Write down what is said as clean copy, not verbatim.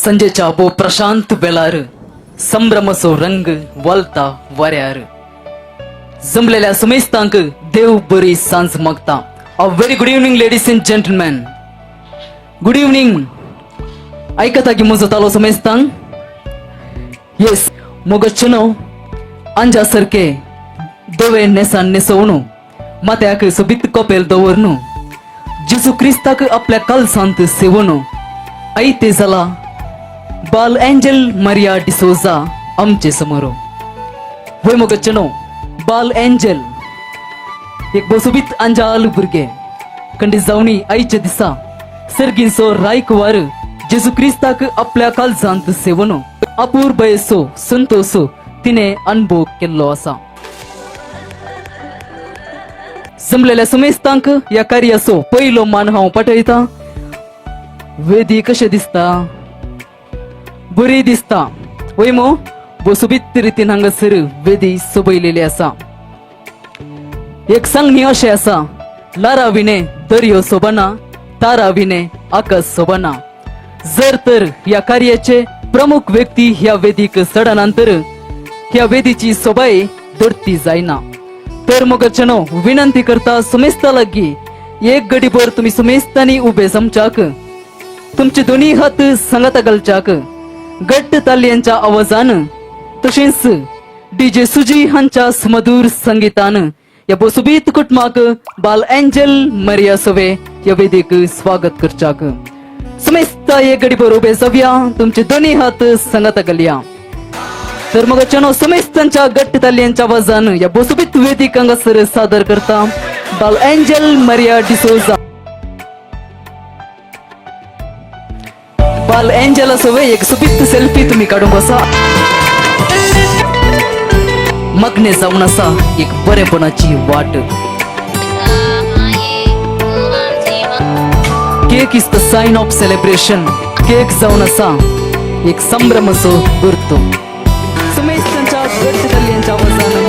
संजेच्या बो प्रशांत बेलार संभ्रमसो रंग वलता वाऱ्यार जमलेल्या समेस्तांक देव बरी सांज मागता. A very good evening ladies and gentleman. Good evening. ऐकता की म्हजो तालो समेस्तांक. येस मोग चुनो अंजा सारखे दोवे नेसान नेसवणू मात्याक सोबीत कोपेल दवरनू जेजू क्रिस्ताक आपल्या कालसांत सेवणू ऐते जाला बाल एंजल मारिया डिसोजा आमचे समोर. वय मोग चुनो बाल एंजल एक बसुबीत अंजाल भुरगे कंडी जावणी आईच्या दिसा सर्गींचो रायकवार जेजू क्रिस्ताक आपल्या कालजांत सेवनो अपूर्वयसो संतोषो तिने अनुभव केल्लो आसा. जमलेल्या समेस्तांक या कार्याचो पयलो मान हांव पाठयता. वेदी कशें दिसता? बरी दिसता. वयमो बसुबीत रितीन हांगासर वेदी सोबयलेली आसा. एक सांगणी अशें आसा लारा विणे दर्यो सोबना तारा विणे आकाश सोबना. जर तर ह्या कार्याचे प्रमुख व्यक्ती ह्या वेदीक चढानंतर ह्या वेदीची सोबाय दडती जायना. तर मग चनो विनंती करता समेस्ता लागी एक गडीभर तुम्ही समेस्तानी उभे जमच्याक तुमचे दोन्ही हात सांगाता घालच्याक घट्ट तालयांच्या आवाजान तशेंच डीजे सुजी हांच्या सुमधूर संगीतान या बसुबीत कुटुंबाक बाल एंजल मारिया सोवे या वेदीक स्वागत करच्याक समेस्ता एक गडीभर उभे जावया. तुमचे दोन्ही हात सांगाता घालया. तर मग चनो समेस्तांच्या घट्ट तालयांच्या आवाजान या बसुबीत वेदीक हांगासर सादर करता बाल एंजल मारिया डिसोजा. बाल एंजल सोवे एक सुबीत सेल्फी तुम्ही काढून बसा. मग्ने जाऊन असा एक बरेपणाची वाट. Cake is the sign of celebration. Cake जाऊन असा एक संभ्रमसो गुर्तो. समेस्तांच्या घट्ट तालयांच्या आवाजान